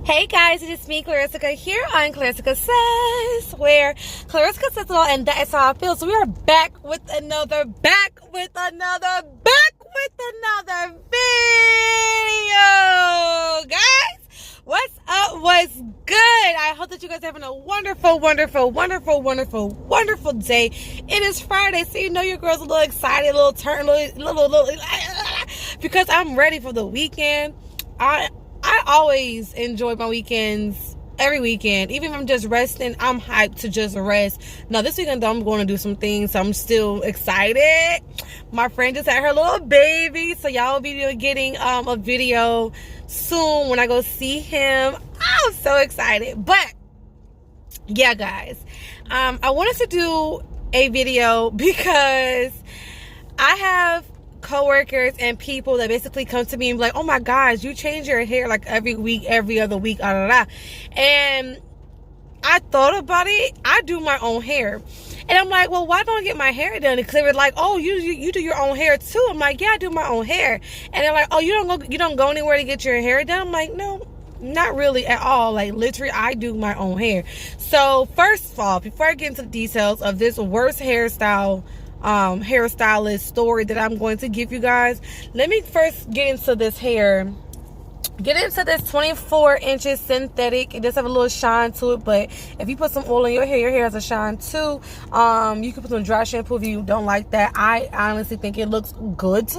Hey guys, it is me, Klarissica, here on Klarissicasays, where Klarissica says it all, and that is how I feel. So we are back with another video, guys. What's up? What's good? I hope that you guys are having a wonderful day. It is Friday, so you know your girl's a little excited, a little turned, because I'm ready for the weekend. I always enjoy my weekends, every weekend. Even if I'm just resting, I'm hyped to just rest. Now, this weekend, though, I'm going to do some things, so I'm still excited. My friend just had her little baby, so y'all will be getting a video soon when I go see him. I'm so excited. But, yeah, guys, I wanted to do a video because I have coworkers and people that basically come to me and be like, oh my gosh, you change your hair like every week, every other week, and I thought about it. I do my own hair, and I'm like, well, why don't I get my hair done? And Clear like, oh, you do your own hair too. I'm like, yeah, I do my own hair. And they're like, oh, you don't go anywhere to get your hair done? I'm like, no, not really at all. Like, literally, I do my own hair. So first of all, before I get into the details of this worst hairstylist story that I'm going to give you guys, let me first get into this hair. Get into this 24 inches synthetic. It does have a little shine to it, but if you put some oil in your hair has a shine too. You can put some dry shampoo if you don't like that. I honestly think it looks good.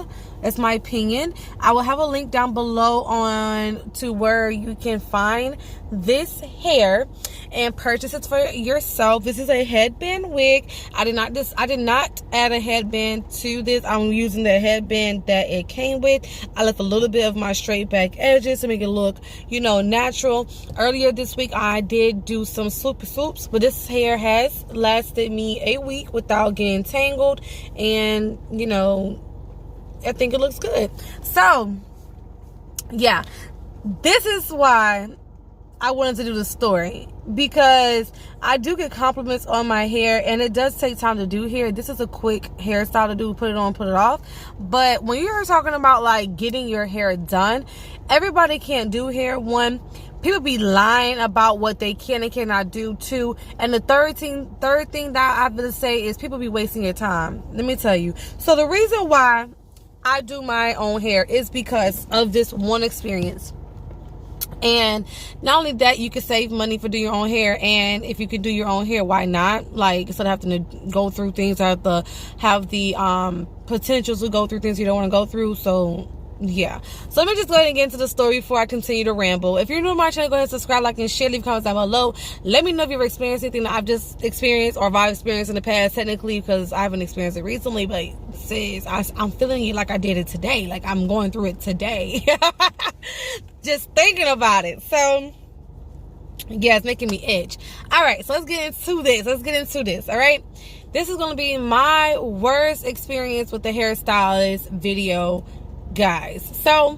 It's my opinion. I will have a link down below on to where you can find this hair and purchase it for yourself. This is a headband wig. I did not add a headband to this. I'm using the headband that it came with. I left a little bit of my straight back edges to make it look, natural. Earlier this week I did do some swoops, but this hair has lasted me a week without getting tangled, and I think it looks good. So yeah, this is why I wanted to do the story, because I do get compliments on my hair, and it does take time to do hair. This is a quick hairstyle to do, put it on, put it off. But when you're talking about like getting your hair done, everybody can't do hair. One, people be lying about what they can and cannot do. Two, and the third thing that I have to say is people be wasting your time. Let me tell you. So the reason why I do my own hair is because of this one experience. And not only that, you can save money for doing your own hair, and if you can do your own hair, why not? Like, instead of having to go through things, have the potentials to go through things you don't want to go through. So yeah, so let me just go ahead and get into the story before I continue to ramble. If you're new to my channel, go ahead and subscribe, like, and share. Leave comments down below. Let me know if you've experienced anything that I've just experienced, or if I've experienced in the past, technically, because I haven't experienced it recently. But sis, I'm feeling it like I did it today. Like I'm going through it today. Just thinking about it. So yeah, it's making me itch. All right, so let's get into this. All right, this is going to be my worst experience with the hairstylist video, guys. So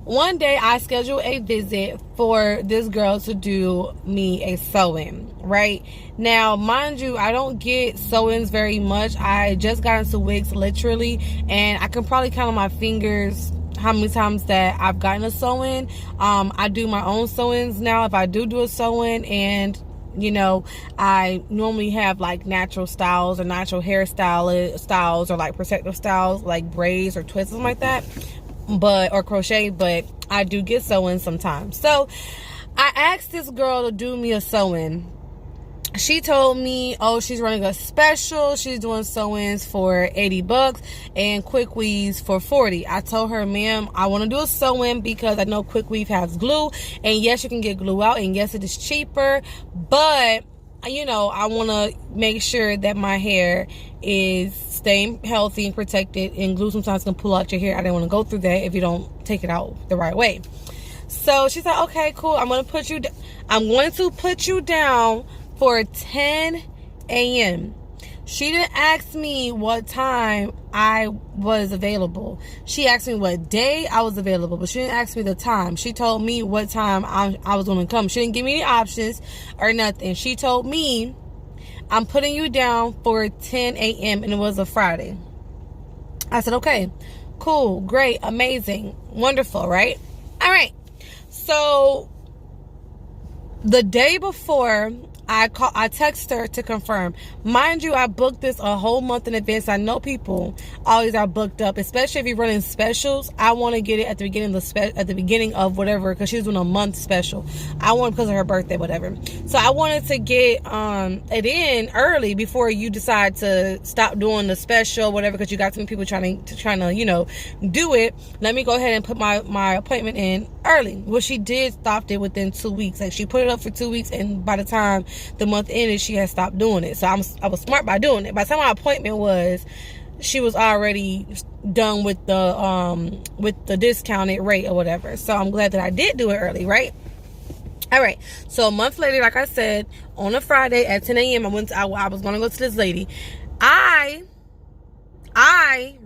one day I scheduled a visit for this girl to do me a sew-in. Right now, mind you, I don't get sew-ins very much. I just got into wigs literally, and I can probably count on my fingers how many times that I've gotten a sew-in. I do my own sew-ins now if I do a sew-in, and I normally have like natural styles or natural styles or like protective styles like braids or twists, something like that, or crochet, but I do get sew-ins sometimes. So I asked this girl to do me a sew-in. She told me, oh, she's running a special. She's doing sew-ins for $80 and quick weaves for $40. I told her, ma'am, I want to do a sew-in because I know quick weave has glue, and yes, you can get glue out, and yes, it is cheaper, but I want to make sure that my hair is staying healthy and protected, and glue sometimes can pull out your hair. I didn't want to go through that if you don't take it out the right way. So she said, okay, cool, I'm going to put you down for 10 a.m. She didn't ask me what time I was available. She asked me what day I was available, but she didn't ask me the time. She told me what time I was going to come. She didn't give me any options or nothing. She told me, I'm putting you down for 10 a.m. and it was a Friday. I said, okay, cool, great, amazing, wonderful, right? All right. So The day before, I text her to confirm. Mind you, I booked this a whole month in advance. I know people always are booked up, especially if you're running specials. I want to get it at the beginning of whatever, because she was doing a month special. I want, because of her birthday, whatever. So I wanted to get it in early before you decide to stop doing the special, whatever, because you got some people trying to do it. Let me go ahead and put my appointment in early. Well, she did stop it within 2 weeks. Like, she put it up for 2 weeks, and by the time the month ended, she had stopped doing it. So I was smart by doing it. By the time my appointment was, she was already done with the discounted rate or whatever. So I'm glad that I did do it early, right? All right. So a month later, like I said, on a Friday at 10 a.m., I was going to go to this lady. I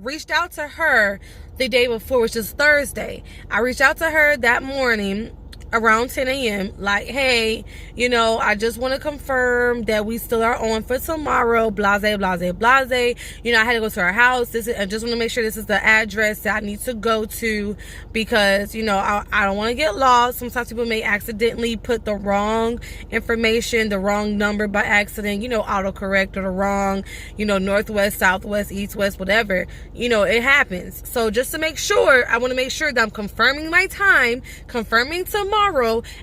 reached out to her the day before, which is Thursday. I reached out to her that morning around 10 a.m. like, hey, I just want to confirm that we still are on for tomorrow, blase, blase, blase. I had to go to her house. I just want to make sure this is the address that I need to go to, because, I don't want to get lost. Sometimes people may accidentally put the wrong information, the wrong number by accident, autocorrect, or the wrong, northwest, southwest, east, west, whatever. It happens. So just to make sure, I want to make sure that I'm confirming my time, confirming tomorrow,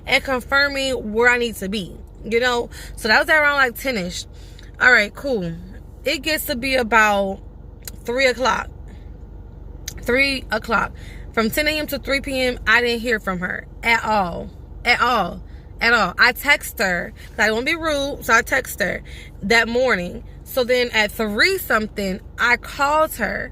and confirming where I need to be, so that was around like 10ish. All right, cool. It gets to be about 3 o'clock from 10 a.m. to 3 p.m. I didn't hear from her at all. I text her, because I don't want to be rude, so I text her that morning. So then at 3 something, I called her.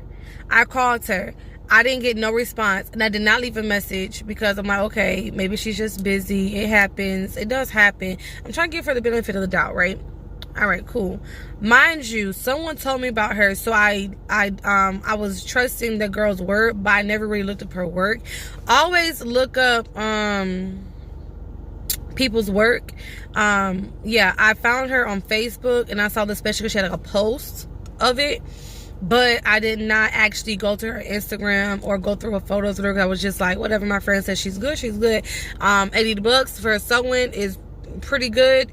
I didn't get no response, and I did not leave a message, because I'm like, okay, maybe she's just busy. It happens. It does happen. I'm trying to give her the benefit of the doubt, right? All right, cool. Mind you, someone told me about her, so I was trusting the girl's word, but I never really looked up her work. Always look up people's work. Yeah, I found her on Facebook, and I saw the special, she had like a post of it. But I did not actually go to her Instagram or go through her photos with her. I was just like, whatever, my friend says she's good, she's good. $80 for sewing is pretty good.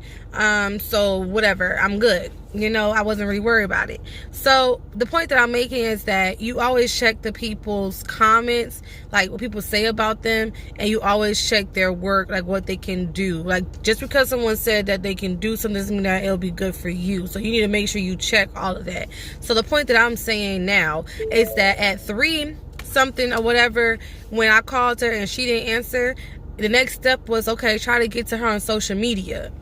So whatever, I'm good. I wasn't really worried about it. So the point that I'm making is that you always check the people's comments, like what people say about them, and you always check their work, like what they can do. Like, just because someone said that they can do something doesn't mean that it'll be good for you. So you need to make sure you check all of that. So the point that I'm saying now is that at 3 something or whatever, when I called her and she didn't answer, the next step was, okay, try to get to her on social media.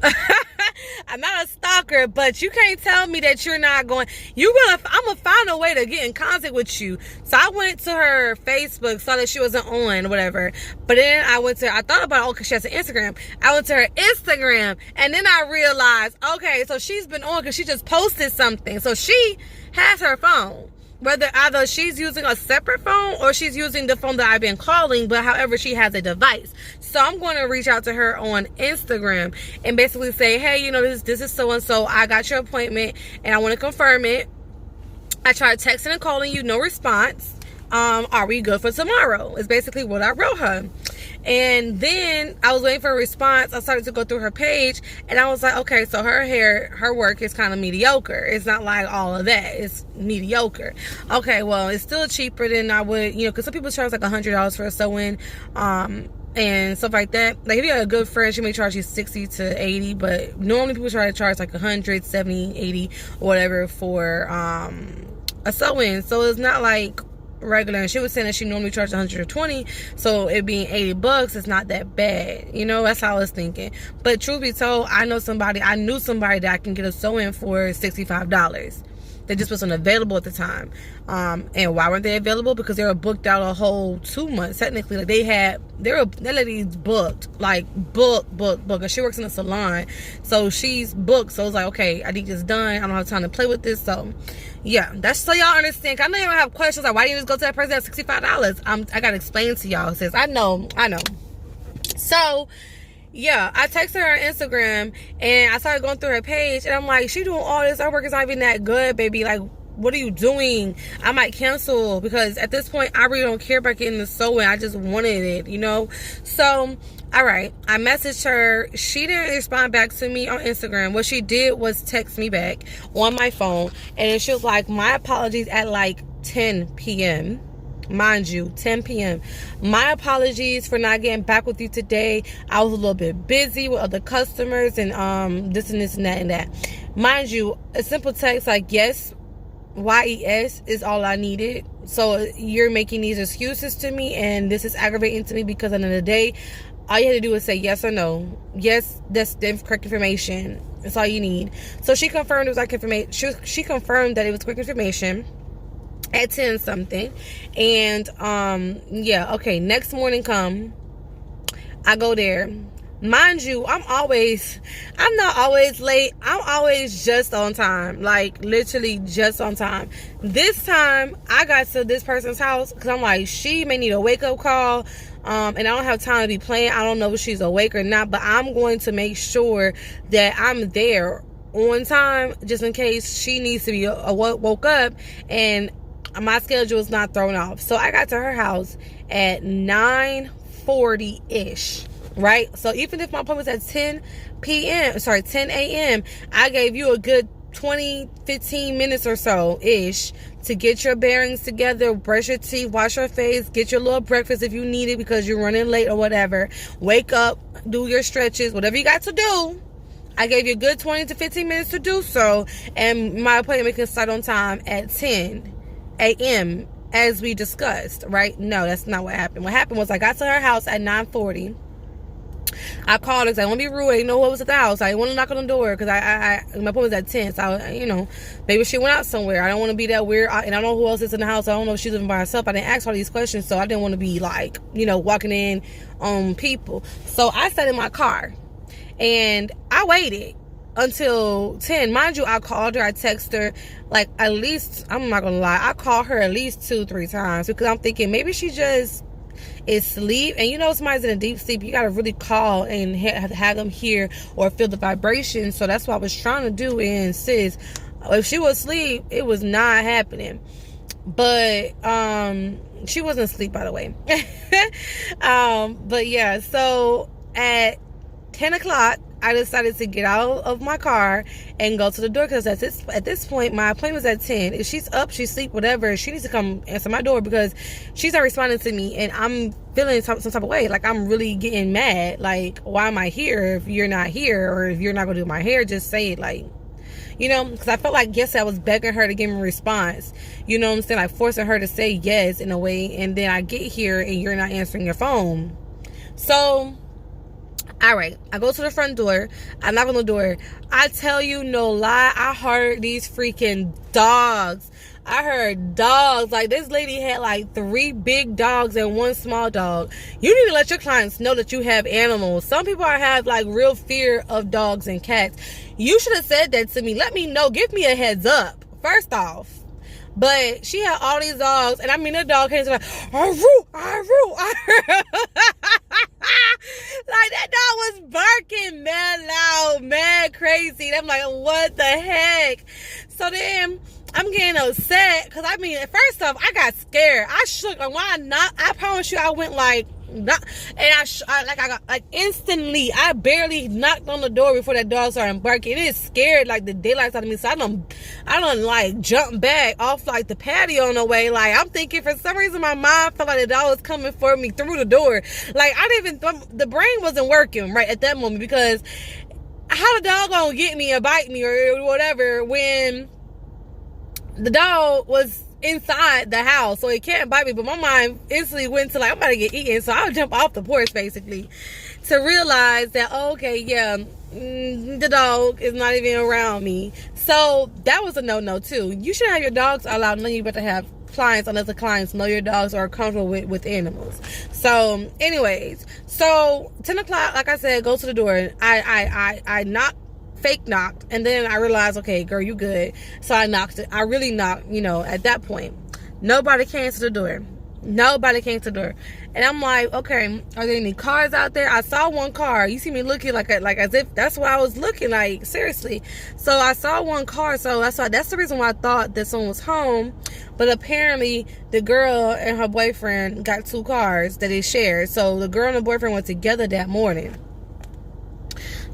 I'm not a stalker, but you can't tell me that you're not going. I'm gonna find a way to get in contact with you. So I went to her Facebook, saw that she wasn't on, whatever. But then I thought about, because she has an Instagram. I went to her Instagram, and then I realized, okay, so she's been on because she just posted something. So she has her phone. Whether either she's using a separate phone or she's using the phone that I've been calling, but however, she has a device. So I'm going to reach out to her on Instagram and basically say, hey, this is so-and-so. I got your appointment and I want to confirm it. I tried texting and calling you, no response. Are we good for tomorrow? Is basically what I wrote her. And then I was waiting for a response. I started to go through her page, and I was like, okay, so her work is kind of mediocre. It's not like all of that. It's mediocre. Okay, well, it's still cheaper than I would, because some people charge like $100 for a sew-in, and stuff like that. Like, if you have a good friend, she may charge you $60 to $80, but normally people try to charge like $100, $70, $80, or whatever for a sew-in. So it's not like regular. And she was saying that she normally charges $120, so it being $80, it's not that bad. That's how I was thinking. But truth be told, I knew somebody that I can get a sew-in for $65. They just wasn't available at the time. And why weren't they available? Because they were booked out a whole 2 months. Technically, like that lady's booked, like booked. And she works in a salon, so she's booked. So it's like, okay, I need this done. I don't have time to play with this. So yeah, that's so y'all understand. I know y'all have questions like, why didn't you just go to that person at $65? I gotta explain to y'all, sis. I know. So yeah, I texted her on Instagram, and I started going through her page, and I'm like, she doing all this. Her work is not even that good, baby. Like, what are you doing? I might cancel, because at this point, I really don't care about getting the sewing. I just wanted it, So All right, I messaged her. She didn't respond back to me on Instagram. What she did was text me back on my phone, and then she was like, my apologies, at like 10 p.m. Mind you, 10 p.m. My apologies for not getting back with you today. I was a little bit busy with other customers and this and this and that and that. Mind you, a simple text like yes, YES is all I needed. So you're making these excuses to me, and this is aggravating to me because at the end of the day, all you had to do is say yes or no. Yes, that's the correct information. That's all you need. So she confirmed it was like information. She confirmed that it was correct information at 10 something. And yeah, okay, next morning come, I go there. Mind you, I'm not always late. I'm always just on time. Like, literally just on time. This time, I got to this person's house because I'm like, she may need a wake-up call. And I don't have time to be playing. I don't know if she's awake or not. But I'm going to make sure that I'm there on time just in case she needs to be woke up and my schedule is not thrown off. So I got to her house at 9:40-ish. Right? So even if my appointment was at 10 a.m., I gave you a good 15 minutes or so ish to get your bearings together, brush your teeth, wash your face, get your little breakfast if you need it because you're running late or whatever. Wake up, do your stretches, whatever you got to do. I gave you a good 20 to 15 minutes to do so, and my appointment can start on time at 10 a.m. as we discussed, right? No, that's not what happened. What happened was I got to her house at 9:40. I called her because I don't want to be rude. I didn't know what was at the house. I didn't want to knock on the door because my appointment was at 10. So, maybe she went out somewhere. I don't want to be that weird. And I don't know who else is in the house. I don't know if she's living by herself. I didn't ask all these questions. So, I didn't want to be like, walking in on people. So, I sat in my car and I waited until 10. Mind you, I called her. I texted her like at least, I'm not going to lie, I called her at least 2-3 times because I'm thinking maybe she just is sleep. And somebody's in a deep sleep, you gotta really call and have them hear or feel the vibration. So that's what I was trying to do. And sis, if she was asleep, it was not happening. But she wasn't asleep, by the way. But yeah, so at 10 o'clock I decided to get out of my car and go to the door because at this point my appointment was at 10. If she's up, she's asleep, whatever, she needs to come answer my door because she's not responding to me and I'm feeling some type of way. Like, I'm really getting mad. Like, why am I here if you're not here? Or if you're not gonna do my hair, just say it. Like, because I felt like yesterday I was begging her to give me a response. You know what I'm saying? Like, forcing her to say yes in a way, and then I get here and you're not answering your phone. So all right, I go to the front door. I knock on the door. I tell you no lie, I heard these freaking dogs. I heard dogs. Like, this lady had like 3 big dogs and 1 small dog. You need to let your clients know that you have animals. Some people have like real fear of dogs and cats. You should have said that to me. Let me know. Give me a heads up, first off. But she had all these dogs, and I mean, the dog came to like, arroo, arroo, arroo. Like, that dog was barking mad loud, mad crazy. And I'm like, what the heck? So then I'm getting upset because first off, I got scared. I shook. Like, why not? I promise you, I went like, not, and I got like instantly. I barely knocked on the door before that dog started barking. It scared like the daylights out of me. So I don't like jump back off like the patio on the way. Like, I'm thinking for some reason my mind felt like the dog was coming for me through the door. Like, the brain wasn't working right at that moment because how the dog gonna get me or bite me or whatever when the dog was inside the house, so it can't bite me. But my mind instantly went to like, I'm about to get eaten, so I'll jump off the porch basically to realize that, oh, okay, yeah, the dog is not even around me. So that was a no too. You should have your dogs allowed. None of you better have clients unless the clients know your dogs are comfortable with animals. So anyways, so 10 o'clock, like I said, go to the door. I fake knocked, and then I realized, okay, girl, you good. So I knocked it. I really knocked, at that point. Nobody came to the door. Nobody came to the door. And I'm like, okay, are there any cars out there? I saw one car. You see me looking like as if that's why I was looking, like, seriously. So I saw one car, so that's the reason why I thought that someone was home. But apparently the girl and her boyfriend got 2 cars that they shared. So the girl and the boyfriend were together that morning.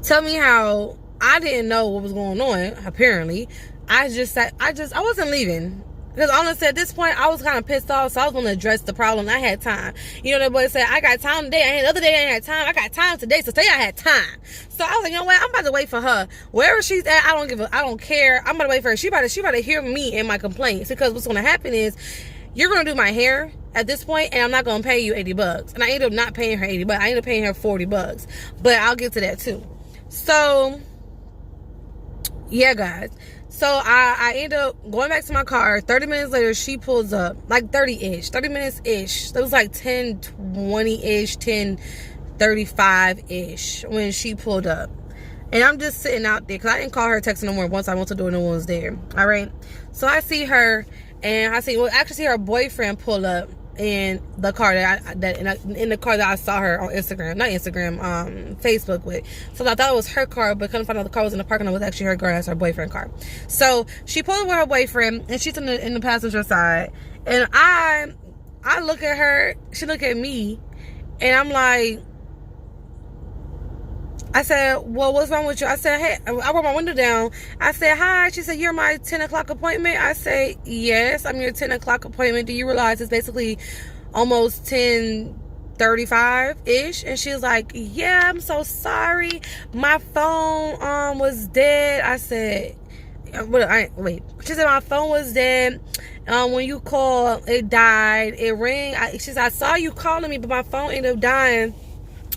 Tell me how I didn't know what was going on. Apparently I wasn't leaving. Because honestly, at this point, I was kind of pissed off, so I was going to address the problem. I had time. You know, that boy said, I got time today. The other day, I ain't had time. I got time today, so today I had time. So I was like, you know what? I'm about to wait for her. Wherever she's at, I don't care. I'm about to wait for her. She about to hear me and my complaints. Because what's going to happen is, you're going to do my hair at this point, and I'm not going to pay you $80. And I ended up not paying her $80. I ended up paying her $40. But I'll get to that, too. So, yeah, guys. So I end up going back to my car. 30 minutes later, she pulls up. Like 30 minutes-ish. It was like 10:20-ish, 10:35-ish when she pulled up. And I'm just sitting out there. Because I didn't call her, text no more. Once I went to the door, no one was there. All right? So I see her. And I see her boyfriend pull up in the car in the car that I saw her on Facebook with. So I thought it was her car, but couldn't find out the car was in the parking lot. It was actually her car. That's her boyfriend car. So she pulled up with her boyfriend, and she's in the passenger side. And I look at her, she look at me, and I'm like, I said, well, what's wrong with you? I said, hey, I rolled my window down. I said, hi. She said, you're my 10 o'clock appointment? I say, yes, I'm your 10 o'clock appointment. Do you realize it's basically almost 10:35-ish? And she was like, yeah, I'm so sorry. My phone was dead. I said, wait. She said, my phone was dead. When you called, it died. It rang. She said, I saw you calling me, but my phone ended up dying.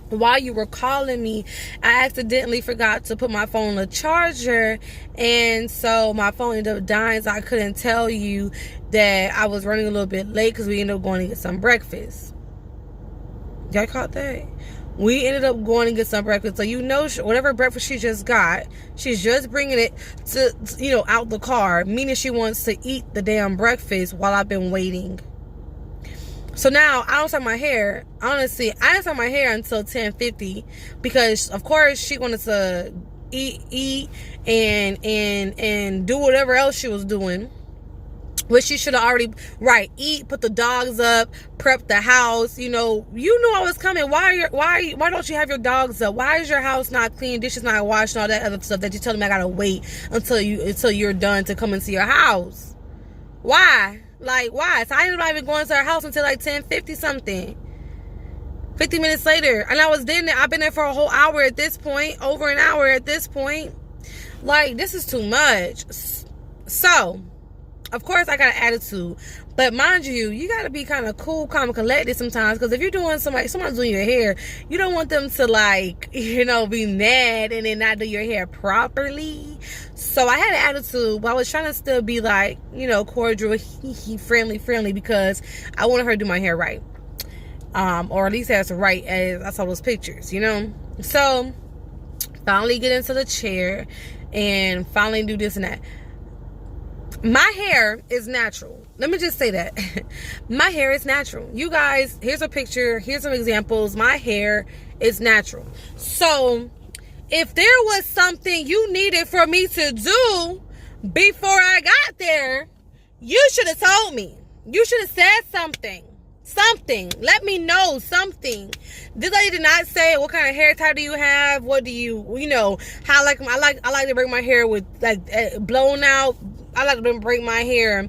While you were calling me, I accidentally forgot to put my phone on the charger, and so my phone ended up dying, so I couldn't tell you that I was running a little bit late because we ended up going to get some breakfast. Y'all caught that? We ended up going to get some breakfast. So you know, whatever breakfast she just got, she's just bringing it to, out the car, meaning she wants to eat the damn breakfast while I've been waiting. So now I don't start my hair. Honestly, I didn't start my hair until 10:50 because, of course, she wanted to eat and do whatever else she was doing, which she should have already eat, put the dogs up, prep the house. You knew I was coming. Why don't you have your dogs up? Why is your house not clean, dishes not washed, and all that other stuff that you telling me I gotta wait until you're done to come into your house? Why? Like, why? So I ended up even going to her house until like 10:50 something. 50 minutes later. And I've been there for a whole hour at this point. Over an hour at this point. Like, this is too much. So, of course, I got an attitude. But mind you, you got to be kind of cool, calm, and collected sometimes. Because if you're doing someone's doing your hair, you don't want them to, be mad and then not do your hair properly. So I had an attitude, but I was trying to still be cordial, friendly, because I wanted her to do my hair right. Or at least as right as I saw those pictures, So, finally get into the chair and finally do this and that. My hair is natural. Let me just say that. My hair is natural. You guys, here's a picture. Here's some examples. My hair is natural. So, if there was something you needed for me to do before I got there, you should have told me. You should have said something. Something. Let me know something. This lady did not say, what kind of hair tie do you have? What do you, how I like to break my hair with blown out. I like to break my hair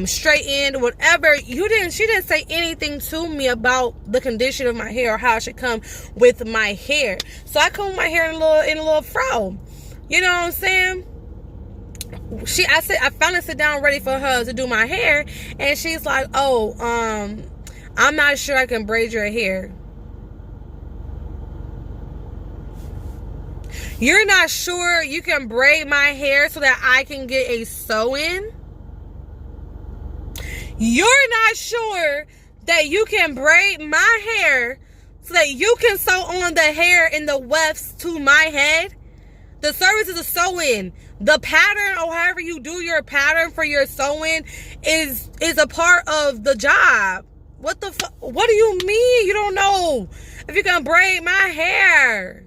straight in, whatever. She didn't say anything to me about the condition of my hair or how I should come with my hair. So I comb my hair in a little fro. You know what I'm saying? I finally sit down ready for her to do my hair, and she's like, I'm not sure I can braid your hair. You're not sure you can braid my hair so that I can get a sew-in? You're not sure that you can braid my hair so that you can sew on the hair in the wefts to my head? The service is a sew-in. The pattern, or however you do your pattern for your sewing, is a part of the job. What the fuck? What do you mean you don't know if you can braid my hair?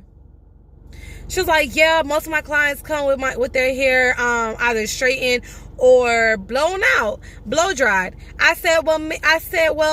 She was like, yeah, most of my clients come with their hair either straightened or blown out, blow dried. I said, well,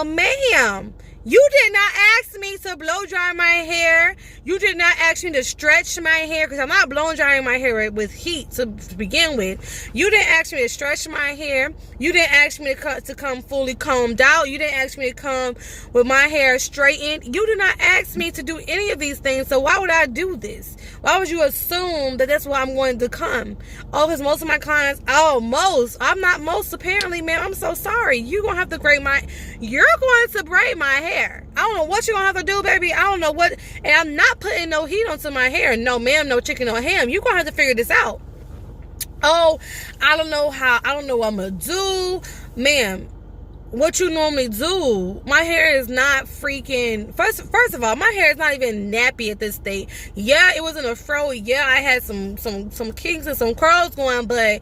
ma'am, you did not ask me to blow dry my hair. You did not ask me to stretch my hair, because I'm not blow drying my hair with heat to begin with. You didn't ask me to stretch my hair. You didn't ask me to come fully combed out. You didn't ask me to come with my hair straightened. You did not ask me to do any of these things. So why would I do this? Why would you assume that that's why I'm going to come? Oh, because most of my clients, I'm not most apparently, ma'am. I'm so sorry. You're going to have to braid you're going to braid my hair. I don't know what you're going to have to do, baby. I don't know what, and I'm not putting no heat onto my hair. No, ma'am, no chicken, no ham. You're going to have to figure this out. Oh, I don't know what I'm going to do. Ma'am, what you normally do, my hair is not freaking, first of all, my hair is not even nappy at this state. Yeah, it was in a fro. Yeah, I had some kinks and some curls going, but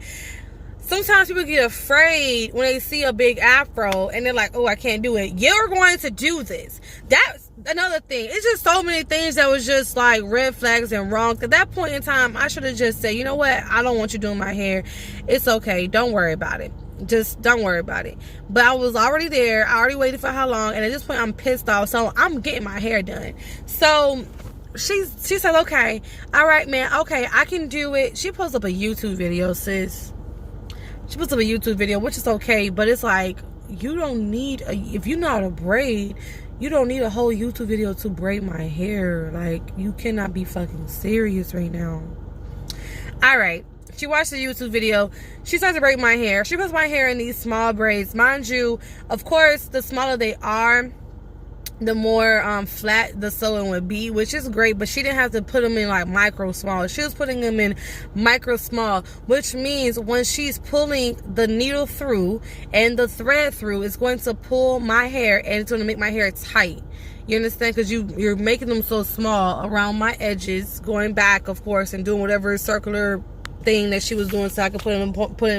sometimes people get afraid when they see a big afro and they're like, oh, I can't do it. You're going to do this. That's another thing. It's just so many things that was just like red flags and wrong. At that point in time, I should have just said, you know what? I don't want you doing my hair. It's okay. Don't worry about it. Just don't worry about it. But I was already there. I already waited for how long. And at this point, I'm pissed off. So I'm getting my hair done. So she said, okay. All right, man. Okay, I can do it. She posted up a YouTube video, sis. She puts up a YouTube video, which is okay, but it's like, you don't need if you know how to braid, you don't need a whole YouTube video to braid my hair. Like, you cannot be fucking serious right now. All right, she watched the YouTube video. She starts to braid my hair. She puts my hair in these small braids. Mind you, of course, the smaller they are, the more flat the sewing would be, which is great. But she didn't have to put them in like micro small. She was putting them in micro small, which means when she's pulling the needle through and the thread through, it's going to pull my hair and it's going to make my hair tight. You understand? Because you're making them so small around my edges, going back, of course, and doing whatever circular thing that she was doing so I could put it in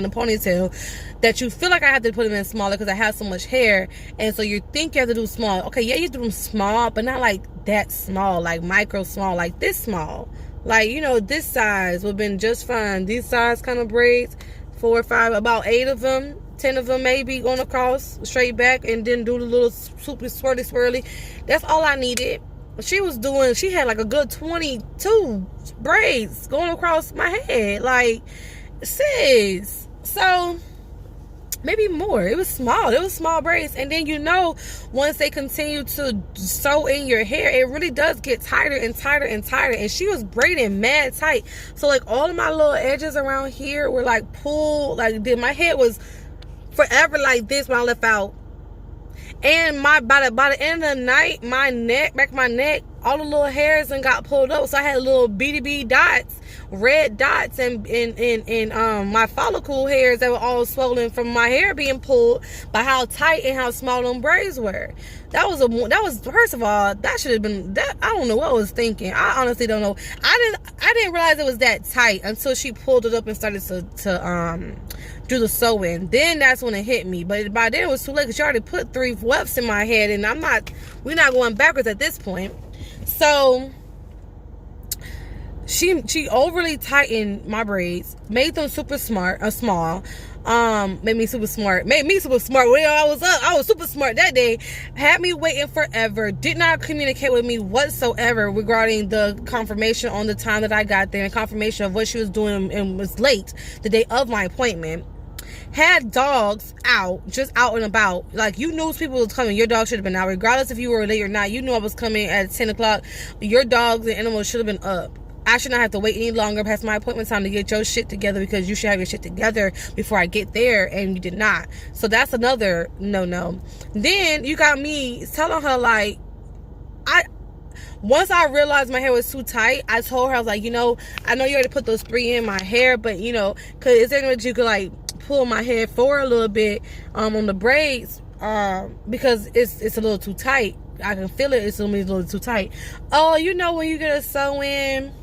a ponytail, that you feel like I have to put them in smaller because I have so much hair. And so you think you have to do small. Okay, yeah, you do them small, but not like that small, like micro small, like this small. Like, you know, this size would have been just fine. These size kind of braids, 4 or 5, about 8 of them, 10 of them maybe going across straight back, and then do the little super swirly. That's all I needed. She had like a good 22 braids going across my head. Like, sis. So, maybe more. It was small braids. And then, you know, once they continue to sew in your hair, it really does get tighter and tighter and tighter. And she was braiding mad tight. So, like, all of my little edges around here were, like, pulled. Like, my head was forever like this when I left out. And by the end of the night, my neck, back of my neck, all the little hairs and got pulled up. So I had little beady dots, red dots, and my follicle hairs that were all swollen from my hair being pulled by how tight and how small them braids were. That was first of all, that should have been that. I don't know what I was thinking. I honestly don't know. I didn't realize it was that tight until she pulled it up and started to do the sewing. Then that's when it hit me. But by then it was too late because she already put 3 wefts in my head, and we're not going backwards at this point. So she overly tightened my braids, made them super small. Made me super smart. Well, I was super smart that day. Had me waiting forever. Did not communicate with me whatsoever regarding the confirmation on the time that I got there and confirmation of what she was doing, and was late the day of my appointment. Had dogs just out and about. Like, you knew people was coming. Your dog should have been out. Regardless if you were late or not, you knew I was coming at 10 o'clock. Your dogs and animals should have been up. I should not have to wait any longer past my appointment time to get your shit together, because you should have your shit together before I get there, and you did not. So that's another no. Then you got me telling her, like, once I realized my hair was too tight, I told her, I was like, you know, I know you already put those 3 in my hair, but, you know, is there any way that you could, like, pull my hair forward a little bit on the braids, because it's a little too tight. I can feel it. It's a little too tight. Oh, you know, when you get a sew in,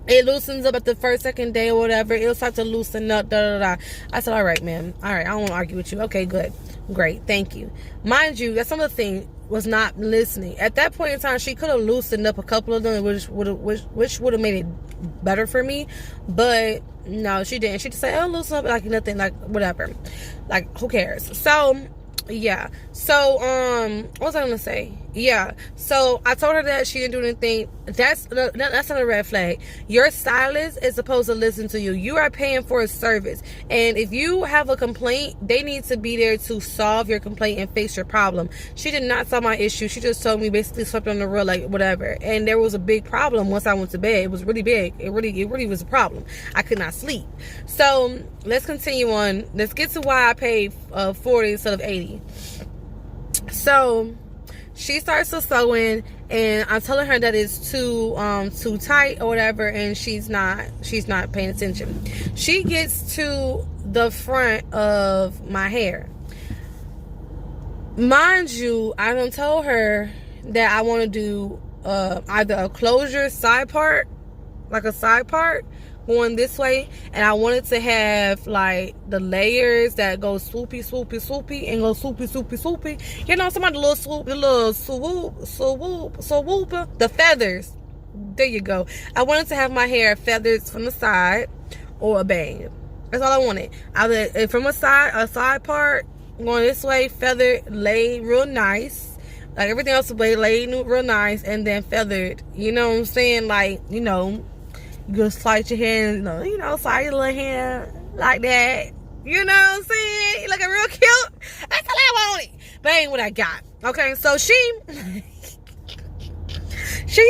it loosens up at the first, second day or whatever. It'll start to loosen up, da, da, da. I said, all right, man. All right, I don't want to argue with you. Okay, good. Great, thank you. Mind you, that's some of the thing was not listening. At that point in time, she could have loosened up a couple of them, which would have made it better for me. But no, she didn't. She just said, oh, loosen up, like nothing, like whatever. Like, who cares? So, yeah. So, what was I gonna say? Yeah. So I told her that she didn't do anything. That's not a red flag. Your stylist is supposed to listen to you. You are paying for a service, and if you have a complaint, they need to be there to solve your complaint and fix your problem. She did not solve my issue. She just told me basically swept on the rug, like whatever. And there was a big problem once I went to bed. It was really big. It really was a problem. I could not sleep. So let's continue on. Let's get to why I paid 40 instead of 80. So she starts to sew in, and I'm telling her that it's too tight or whatever, and she's not paying attention. She gets to the front of my hair. Mind you, I done told her that I want to do either a closure side part, like a side part going this way, and I wanted to have like the layers that go swoopy and go swoopy. You know, some of the little swoop, the feathers. There you go. I wanted to have my hair feathers from the side or a bang. That's all I wanted. Either from a side part going this way, feathered, laid real nice. Like everything else was laid real nice, and then feathered. You know what I'm saying? Like, you know, you just slice your hair, you know, slide your little hair like that. You know what I'm saying? You looking real cute. That's all I wanted. But ain't what I got. Okay, so she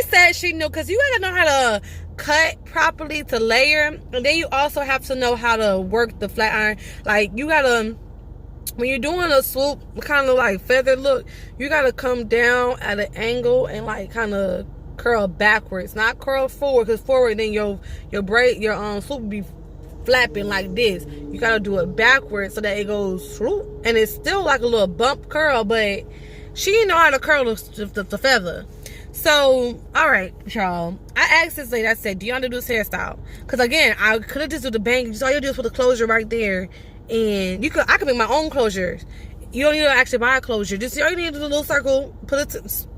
said she knew, because you gotta know how to cut properly to layer. And then you also have to know how to work the flat iron. Like, you gotta, when you're doing a swoop, kind of like feather look, you gotta come down at an angle and like kind of curl backwards, not curl forward, because forward then your braid, your swoop will be flapping like this. You gotta do it backwards so that it goes swoop, and it's still like a little bump curl, but she didn't know how to curl the feather. So, all right, y'all, I asked this lady, I said, do you want to do this hairstyle? Because again, I could have just do the bang. All you do is put the closure right there, and I could make my own closures. You don't need to actually buy a closure. Just all you need to do a little circle,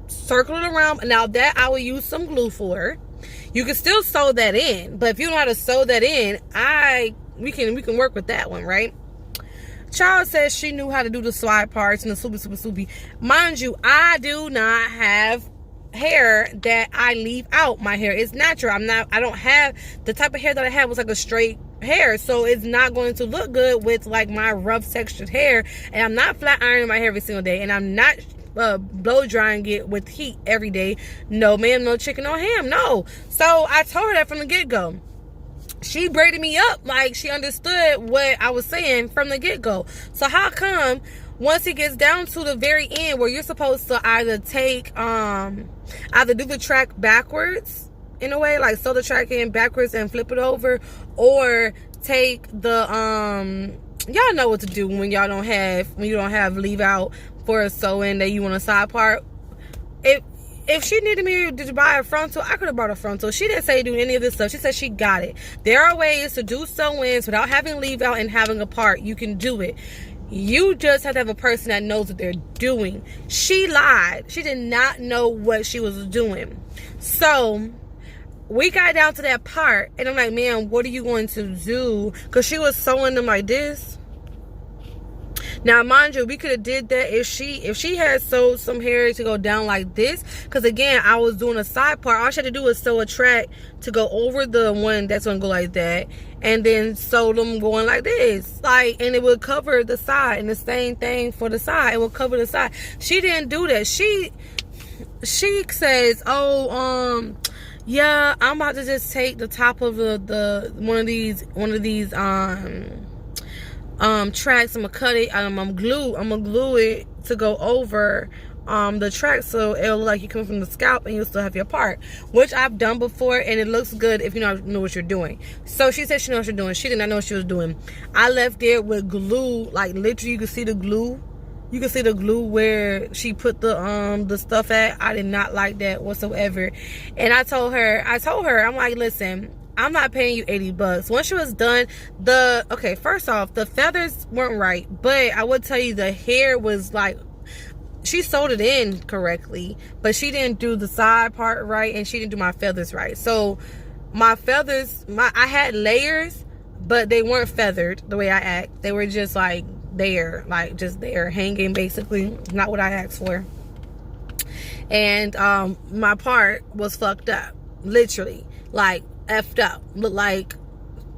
circle it around. Now that I will use some glue for. You can still sew that in, but if you know how to sew that in, we can work with that one, right? Child says she knew how to do the side parts and the swoopy. Mind you, I do not have hair that I leave out. My hair is natural. I don't have the type of hair that I have was like a straight hair, so it's not going to look good with like my rough textured hair. And I'm not flat ironing my hair every single day, and I'm not blow drying it with heat every day. No ma'am, no chicken, no ham, no. So I told her that from the get-go. She braided me up like she understood what I was saying from the get-go. So how come once it gets down to the very end where you're supposed to either take either do the track backwards in a way, like sew the track in backwards and flip it over, or take the y'all know what to do when you don't have leave out for a sew-in that you want a side part. If she needed me to buy a frontal, I could have bought a frontal. She didn't say do any of this stuff. She said she got it. There are ways to do sew-ins without having leave out and having a part. You can do it. You just have to have a person that knows what they're doing. She lied. She did not know what she was doing. So we got down to that part, and I'm like, man, what are you going to do? Because she was sewing them like this. Now, mind you, we could have did that if she had sewed some hair to go down like this. Because again, I was doing a side part. All she had to do was sew a track to go over the one that's gonna go like that, and then sew them going like this, like, and it would cover the side. And the same thing for the side, it would cover the side. She didn't do that. She says, oh, yeah, I'm about to just take the top of the one of these tracks. I'm gonna cut it. I'm gonna glue it to go over the track, so it'll look like you come from the scalp and you'll still have your part, which I've done before, and it looks good if you know what you're doing. So she said she knows what she's doing. She did not know what she was doing. I left there with glue, like literally you can see the glue. You can see the glue where she put the stuff at. I did not like that whatsoever. And I told her, I'm like, listen, I'm not paying you $80. Once she was done, okay, first off, the feathers weren't right, but I would tell you the hair was like, she sewed it in correctly, but she didn't do the side part right, and she didn't do my feathers right. So my feathers, I had layers, but they weren't feathered the way I act. They were just like there, like just there, hanging, basically. Not what I asked for. And my part was fucked up, literally, like effed up. Looked like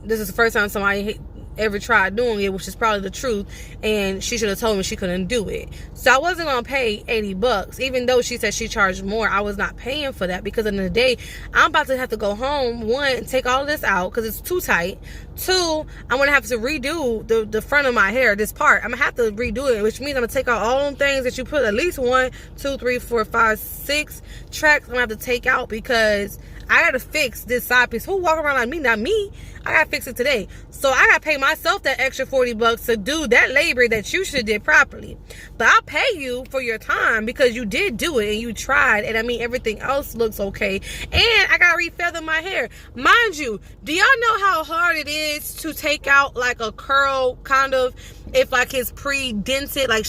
this is the first time somebody ever tried doing it, which is probably the truth, and she should have told me she couldn't do it. So I wasn't gonna pay $80, even though she said she charged more. I was not paying for that, because in the day I'm about to have to go home, one, take all of this out because it's too tight. Two, I'm gonna have to redo the front of my hair, this part. I'm gonna have to redo it, which means I'm gonna take out all them things that you put, at least 1, 2, 3, 4, 5, 6 tracks I'm gonna have to take out, because I gotta fix this side piece. Who walk around like me? Not me. I gotta fix it today. So I gotta pay myself that extra $40 to do that labor that you should have did properly. But I'll pay you for your time, because you did do it and you tried. And I mean, everything else looks okay. And I gotta refeather my hair. Mind you, do y'all know how hard it is to take out like a curl, kind of, if like it's pre-dented? Like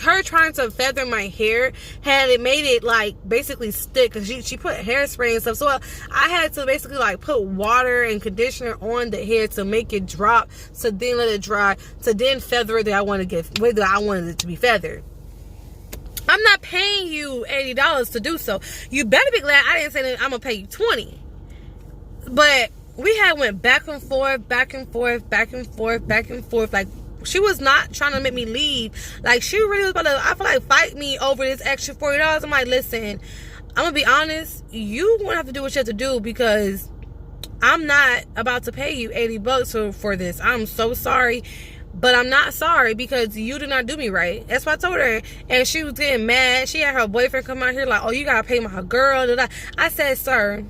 her trying to feather my hair had it made it like basically stick, because she put hairspray and stuff. So I had to basically like put water and conditioner on the hair to make it drop, to then let it dry, to then feather it that I want to get, whether I wanted it to be feathered. I'm not paying you $80 to do so. You better be glad I didn't say that I'm gonna pay you $20. But we had went back and forth, back and forth, back and forth, back and forth. Like, she was not trying to make me leave. Like, she really was about to, I feel like, fight me over this extra $40. I'm like, listen, I'm gonna be honest, you gonna have to do what you have to do, because I'm not about to pay you $80 for this. I'm so sorry, but I'm not sorry, because you did not do me right. That's what I told her. And she was getting mad. She had her boyfriend come out here like, oh, you gotta pay my girl. I said, sir,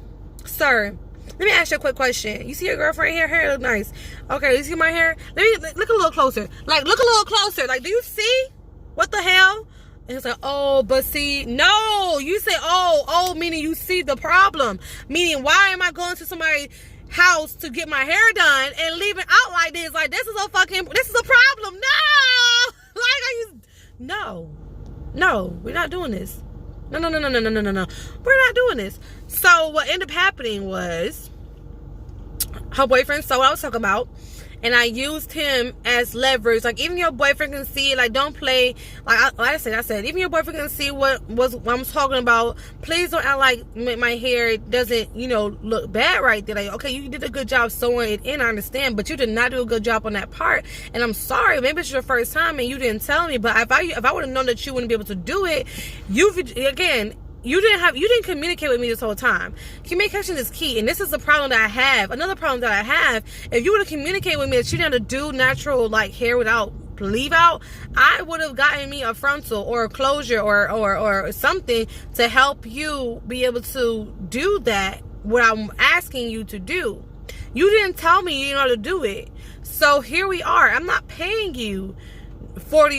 let me ask you a quick question. You see your girlfriend here? Hair look nice. Okay, you see my hair? Let me look a little closer. Like, look a little closer. Like, do you see? What the hell? And it's like, oh, but see, no. You say, oh, meaning you see the problem. Meaning, why am I going to somebody's house to get my hair done and leaving out like this? Like, this is a problem. No. Like, no, we're not doing this. No. We're not doing this. So what ended up happening was, her boyfriend saw what I was talking about, and I used him as leverage. Like, even your boyfriend can see it. Like, don't play. Like I said, even your boyfriend can see what I'm talking about. Please don't act like my hair doesn't, look bad right there. Like, okay, you did a good job sewing it in, I understand, but you did not do a good job on that part. And I'm sorry, maybe it's your first time and you didn't tell me. But if I would have known that you wouldn't be able to do it, you didn't communicate with me this whole time. Communication is key, and this is the problem that I have. Another problem that I have, if you would have communicated with me that you didn't have to do natural like hair without leave out, I would have gotten me a frontal or a closure or something to help you be able to do that, what I'm asking you to do. You didn't tell me you didn't know how to do it. So here we are. I'm not paying you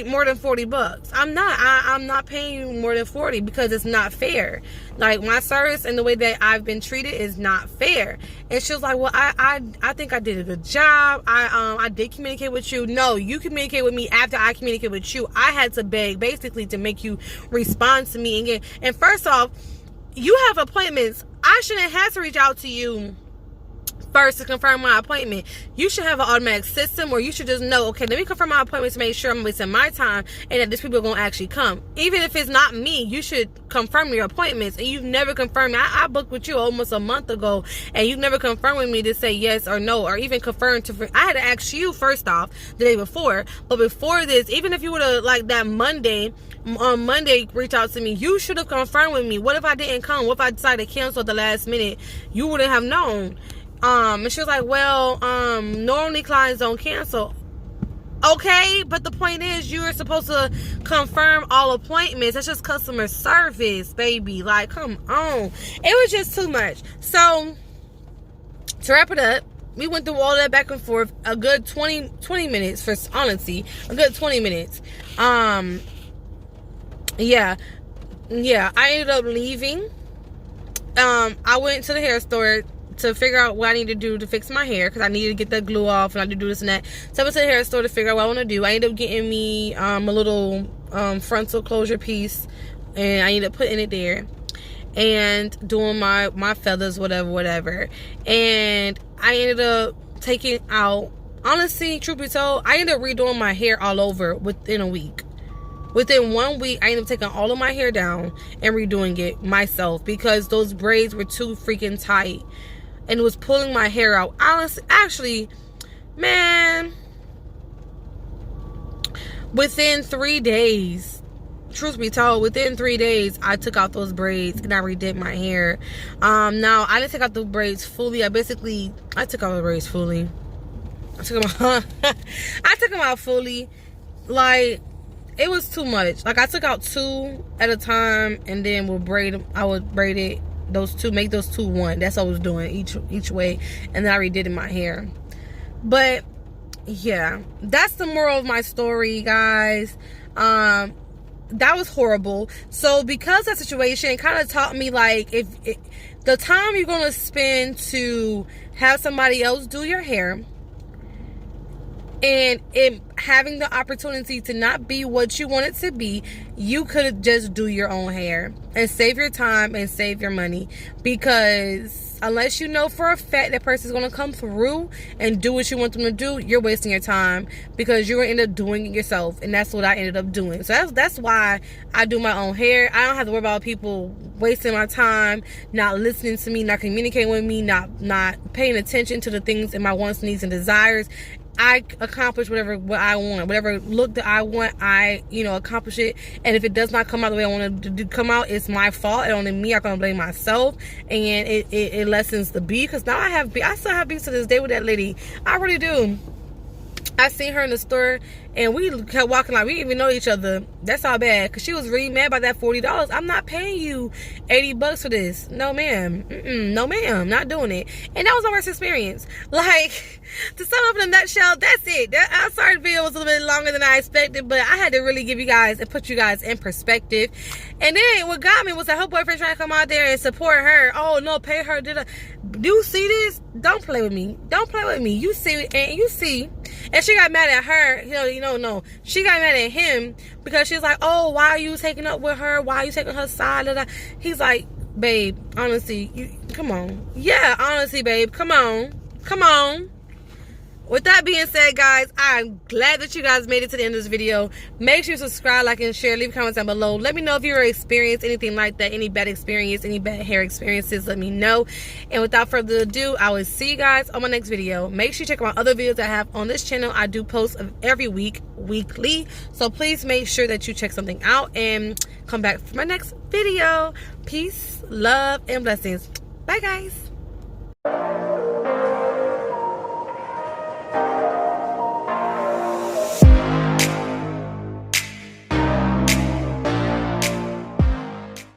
more than $40. I'm not paying you more than $40, because it's not fair. Like, my service and the way that I've been treated is not fair. And she was like, well, I think I did a good job. I did communicate with you. No, you communicate with me after I communicate with you. I had to beg basically to make you respond to me again. And first off, you have appointments. I shouldn't have to reach out to you first to confirm my appointment. You should have an automatic system where you should just know, okay, let me confirm my appointment to make sure I'm wasting my time and that these people are going to actually come. Even if it's not me, you should confirm your appointments. And you've never confirmed me. I booked with you almost a month ago, and you've never confirmed with me to say yes or no, or even confirmed to. I had to ask you first off the day before. But before this, even if you would have, like, that Monday, on Monday, reach out to me, you should have confirmed with me. What if I didn't come? What if I decided to cancel at the last minute? You wouldn't have known. And she was like, well, normally clients don't cancel. Okay, but the point is, you're supposed to confirm all appointments. That's just customer service, baby. Like, come on. It was just too much. So, to wrap it up, we went through all that back and forth a good 20 minutes, for honesty. A good 20 minutes. Yeah, I ended up leaving. I went to the hair store to figure out what I need to do to fix my hair, because I needed to get that glue off and I need to do this and that. So I went to the hair store to figure out what I want to do. I ended up getting me a little frontal closure piece, and I ended up putting it there and doing my feathers, whatever. And I ended up taking out, honestly, truth be told, I ended up redoing my hair all over within a week. Within 1 week, I ended up taking all of my hair down and redoing it myself, because those braids were too freaking tight and it was pulling my hair out. Honestly, actually, man, within 3 days, truth be told, within 3 days, I took out those braids and I redid my hair. Now, I didn't take out the braids fully. I took out the braids fully. I took them out fully. Like, it was too much. Like, I took out 2 at a time and then I would braid it, those 2, make those 2 1. That's what I was doing each way. And then I redid in my hair. But yeah, that's the moral of my story, guys. That was horrible. So because of that situation, it kind of taught me, like, the time you're gonna spend to have somebody else do your hair, and having the opportunity to not be what you want it to be, you could just do your own hair and save your time and save your money. Because unless you know for a fact that person's going to come through and do what you want them to do, you're wasting your time, because you're going to end up doing it yourself. And that's what I ended up doing. So that's why I do my own hair. I don't have to worry about people wasting my time, not listening to me, not communicating with me, not paying attention to the things in my wants, needs, and desires. I accomplish what I want, whatever look that I want, I accomplish it. And if it does not come out the way I want it to come out, it's my fault. It only me. I'm gonna blame myself, and it lessens the beef. Because now I still have beef to this day with that lady. I really do. I seen her in the store and we kept walking like we didn't even know each other. That's how bad. Because she was really mad about that $40. I'm not paying you $80 for this. No, ma'am. No, ma'am. Not doing it. And that was my worst experience. Like, to sum up in a nutshell, that's it. I'm sorry the video was a little bit longer than I expected, but I had to really give you guys and put you guys in perspective. And then what got me was that her boyfriend trying to come out there and support her. Oh, no, pay her. Do you see this? Don't play with me. Don't play with me. You see, and you see. And she got mad at her. No. She got mad at him because she's like, oh, why are you taking up with her? Why are you taking her side? He's like, babe, honestly, come on. Yeah, honestly, babe, come on. Come on. With that being said, guys, I'm glad that you guys made it to the end of this video. Make sure you subscribe, like, and share. Leave comments down below. Let me know if you ever experienced anything like that, any bad experience, any bad hair experiences. Let me know. And without further ado, I will see you guys on my next video. Make sure you check out my other videos I have on this channel. I do post every week, weekly. So please make sure that you check something out and come back for my next video. Peace, love, and blessings. Bye, guys.